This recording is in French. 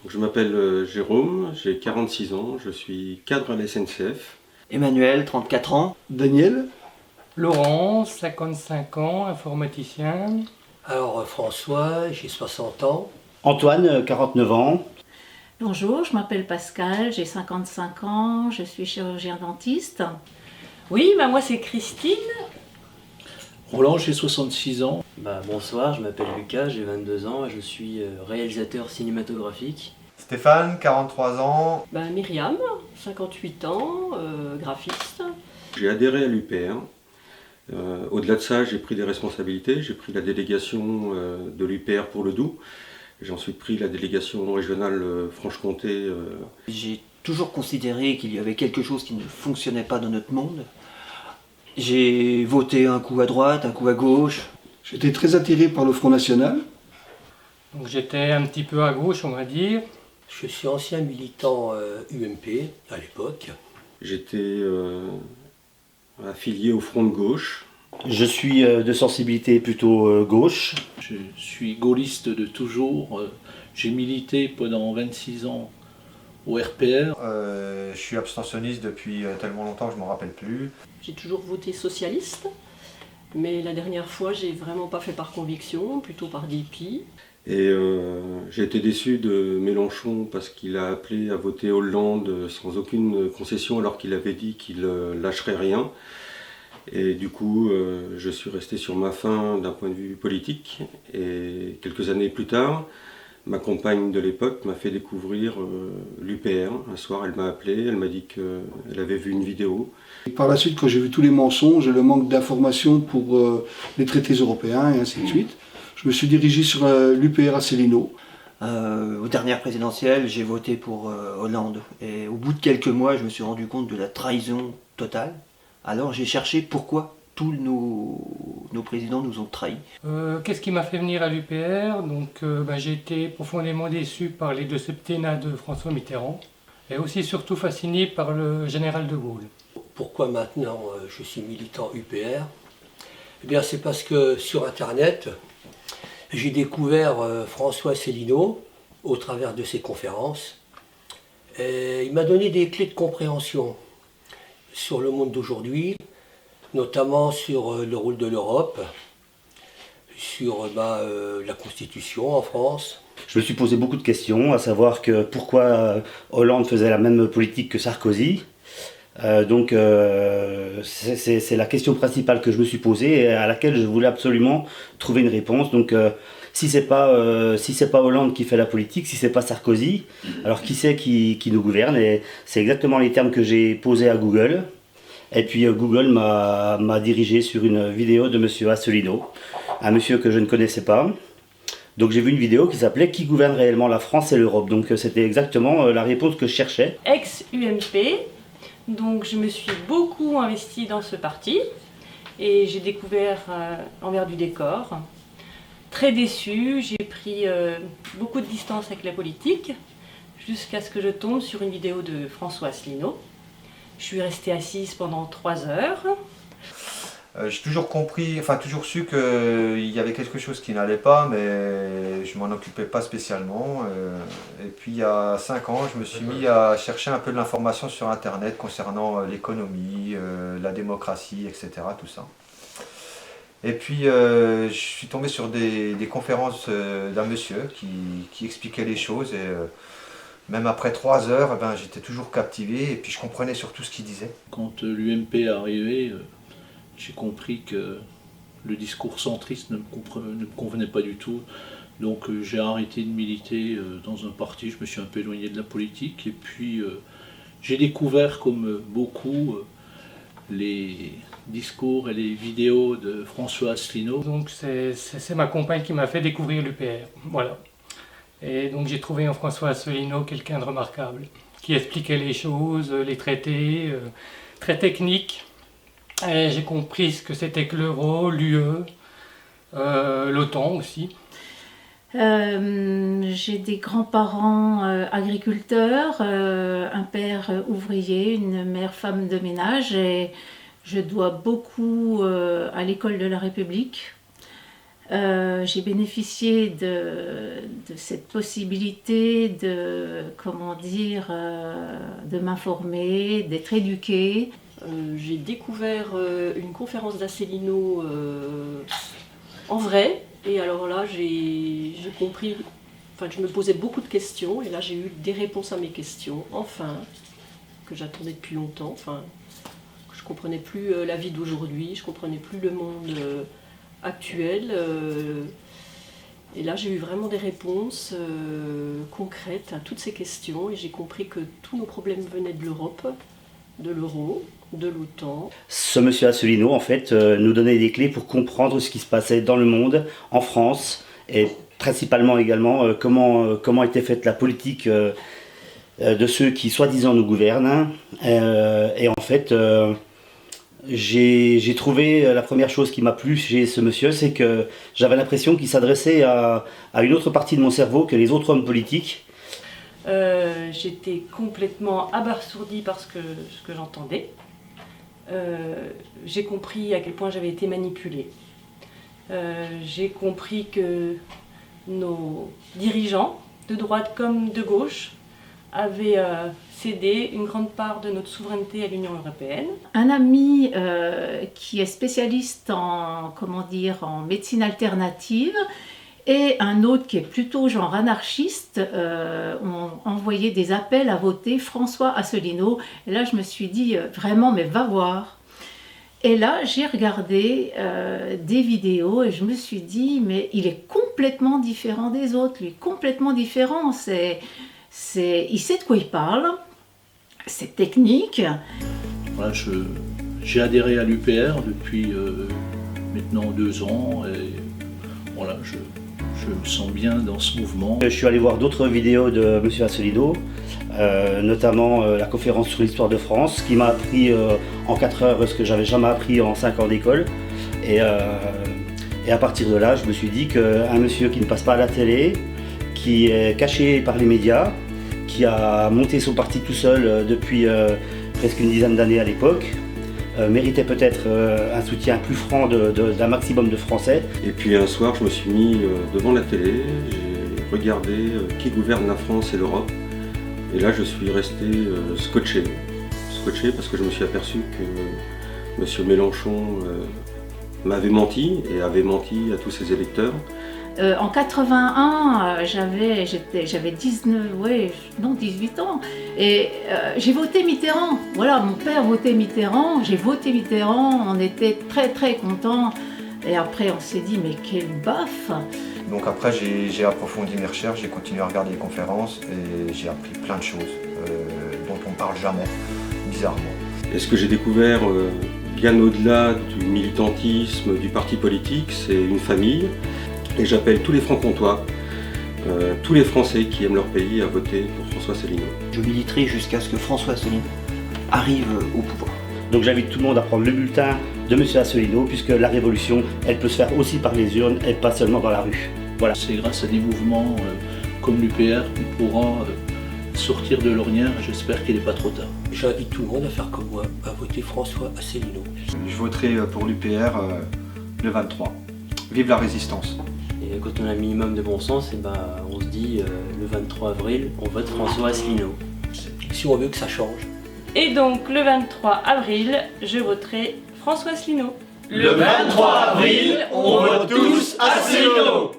Je m'appelle Jérôme, j'ai 46 ans, je suis cadre à la SNCF. Emmanuel, 34 ans. Daniel. Laurent, 55 ans, informaticien. Alors François, j'ai 60 ans. Antoine, 49 ans. Bonjour, je m'appelle Pascal, j'ai 55 ans, je suis chirurgien dentiste. Oui, moi c'est Christine. Roland, j'ai 66 ans. Bonsoir, je m'appelle Lucas, j'ai 22 ans et je suis réalisateur cinématographique. Stéphane, 43 ans. Myriam, 58 ans, graphiste. J'ai adhéré à l'UPR. Au-delà de ça, j'ai pris des responsabilités. J'ai pris la délégation de l'UPR pour le Doubs. J'ai ensuite pris la délégation régionale Franche-Comté. J'ai toujours considéré qu'il y avait quelque chose qui ne fonctionnait pas dans notre monde. J'ai voté un coup à droite, un coup à gauche. J'étais très attiré par le Front National. Donc j'étais un petit peu à gauche, on va dire. Je suis ancien militant UMP à l'époque. J'étais affilié au Front de gauche. Je suis de sensibilité plutôt gauche. Je suis gaulliste de toujours. J'ai milité pendant 26 ans au RPR. Je suis abstentionniste depuis tellement longtemps que je ne m'en rappelle plus. J'ai toujours voté socialiste, mais la dernière fois j'ai vraiment pas fait par conviction, plutôt par dépit. Et j'ai été déçu de Mélenchon parce qu'il a appelé à voter Hollande sans aucune concession alors qu'il avait dit qu'il lâcherait rien. Et du coup, je suis resté sur ma faim d'un point de vue politique. Et quelques années plus tard, ma compagne de l'époque m'a fait découvrir l'UPR. Un soir, elle m'a appelé, elle m'a dit qu'elle avait vu une vidéo. Et par la suite, quand j'ai vu tous les mensonges et le manque d'informations pour les traités européens et ainsi de suite, je me suis dirigé sur l'UPR à Célineau. Aux dernières présidentielles, j'ai voté pour Hollande. Et au bout de quelques mois, je me suis rendu compte de la trahison totale. Alors j'ai cherché pourquoi tous nos présidents nous ont trahis. Qu'est-ce qui m'a fait venir à l'UPR? Donc j'ai été profondément déçu par les deux septennats de François Mitterrand et aussi surtout fasciné par le général de Gaulle. Pourquoi maintenant je suis militant UPR? Eh bien c'est parce que sur internet, j'ai découvert François Asselineau au travers de ses conférences. Et il m'a donné des clés de compréhension sur le monde d'aujourd'hui, notamment sur le rôle de l'Europe, sur la Constitution en France. Je me suis posé beaucoup de questions, à savoir que pourquoi Hollande faisait la même politique que Sarkozy. C'est la question principale que je me suis posée et à laquelle je voulais absolument trouver une réponse. Donc si c'est pas Hollande qui fait la politique, si c'est pas Sarkozy, alors qui c'est qui nous gouverne? Et c'est exactement les termes que j'ai posés à Google. Et puis Google m'a dirigé sur une vidéo de monsieur Asselineau, un monsieur que je ne connaissais pas. Donc j'ai vu une vidéo qui s'appelait « Qui gouverne réellement la France et l'Europe ?» Donc c'était exactement la réponse que je cherchais. Ex-UMP, donc je me suis beaucoup investie dans ce parti et j'ai découvert l'envers du décor. Très déçue, j'ai pris beaucoup de distance avec la politique jusqu'à ce que je tombe sur une vidéo de François Asselineau. Je suis restée assise pendant 3 heures. J'ai toujours compris, toujours su qu'il y avait quelque chose qui n'allait pas, mais je m'en occupais pas spécialement. Et puis il y a 5 ans, je me suis mis à chercher un peu de l'information sur internet concernant l'économie, la démocratie, etc. tout ça. Et puis je suis tombé sur des conférences d'un monsieur qui expliquait les choses et même après 3 heures, j'étais toujours captivé et puis je comprenais surtout ce qu'il disait. Quand l'UMP est arrivé, j'ai compris que le discours centriste ne me convenait pas du tout. Donc j'ai arrêté de militer dans un parti, je me suis un peu éloigné de la politique. Et puis j'ai découvert, comme beaucoup, les discours et les vidéos de François Asselineau. Donc c'est ma compagne qui m'a fait découvrir l'UPR. Voilà. Et donc j'ai trouvé en François Asselineau quelqu'un de remarquable, qui expliquait les choses, les traités, très techniques. Et j'ai compris ce que c'était que l'euro, l'UE, l'OTAN aussi. J'ai des grands-parents agriculteurs, un père ouvrier, une mère femme de ménage et je dois beaucoup à l'école de la République. J'ai bénéficié de cette possibilité de, comment dire, de m'informer, d'être éduquée. J'ai découvert une conférence d'Asselineau en vrai, et alors là j'ai compris, enfin je me posais beaucoup de questions, et là j'ai eu des réponses à mes questions, enfin, que j'attendais depuis longtemps, enfin, que je ne comprenais plus la vie d'aujourd'hui, je ne comprenais plus le monde actuel, et là j'ai eu vraiment des réponses concrètes à toutes ces questions, et j'ai compris que tous nos problèmes venaient de l'Europe, de l'euro, de l'OTAN. Ce monsieur Asselineau, en fait, nous donnait des clés pour comprendre ce qui se passait dans le monde, en France, et principalement également comment était faite la politique de ceux qui soi-disant nous gouvernent. Et en fait, j'ai trouvé la première chose qui m'a plu chez ce monsieur, c'est que j'avais l'impression qu'il s'adressait à une autre partie de mon cerveau que les autres hommes politiques. J'étais complètement abasourdie par ce que j'entendais. J'ai compris à quel point j'avais été manipulée. J'ai compris que nos dirigeants, de droite comme de gauche, avaient cédé une grande part de notre souveraineté à l'Union européenne. Un ami qui est spécialiste en médecine alternative et un autre qui est plutôt genre anarchiste ont envoyé des appels à voter François Asselineau. Et là, je me suis dit, vraiment, mais va voir. Et là, j'ai regardé des vidéos et je me suis dit, mais il est complètement différent des autres, lui, complètement différent. Il sait de quoi il parle, c'est technique. Voilà, j'ai adhéré à l'UPR depuis maintenant 2 ans et voilà, je me sens bien dans ce mouvement. Je suis allé voir d'autres vidéos de M. Asselineau, notamment la conférence sur l'histoire de France, qui m'a appris en 4 heures ce que j'avais jamais appris en 5 ans d'école. Et à partir de là, je me suis dit qu'un monsieur qui ne passe pas à la télé, qui est caché par les médias, qui a monté son parti tout seul depuis presque une dizaine d'années à l'époque, méritait peut-être un soutien plus franc d'un maximum de Français. Et puis un soir, je me suis mis devant la télé, j'ai regardé qui gouverne la France et l'Europe. Et là, je suis resté scotché parce que je me suis aperçu que M. Mélenchon m'avait menti et avait menti à tous ses électeurs. En 81, j'avais 18 ans et j'ai voté Mitterrand. Voilà, mon père votait Mitterrand, j'ai voté Mitterrand, on était très très contents. Et après on s'est dit mais quelle baffe! Donc après j'ai approfondi mes recherches, j'ai continué à regarder les conférences et j'ai appris plein de choses dont on ne parle jamais, bizarrement. Et ce que j'ai découvert bien au-delà du militantisme, du parti politique, c'est une famille. Et j'appelle tous les francs-comtois, tous les Français qui aiment leur pays à voter pour François Asselineau. Je militerai jusqu'à ce que François Asselineau arrive au pouvoir. Donc j'invite tout le monde à prendre le bulletin de M. Asselineau, puisque la révolution, elle peut se faire aussi par les urnes et pas seulement dans la rue. Voilà. C'est grâce à des mouvements comme l'UPR qu'on pourra sortir de l'ornière. J'espère qu'il n'est pas trop tard. J'invite tout le monde à faire comme moi, à voter François Asselineau. Je voterai pour l'UPR le 23. Vive la résistance! Et quand on a un minimum de bon sens, on se dit le 23 avril, on vote François Asselineau. Si on veut que ça change. Et donc le 23 avril, je voterai François Asselineau. Le 23 avril, on vote tous Asselineau.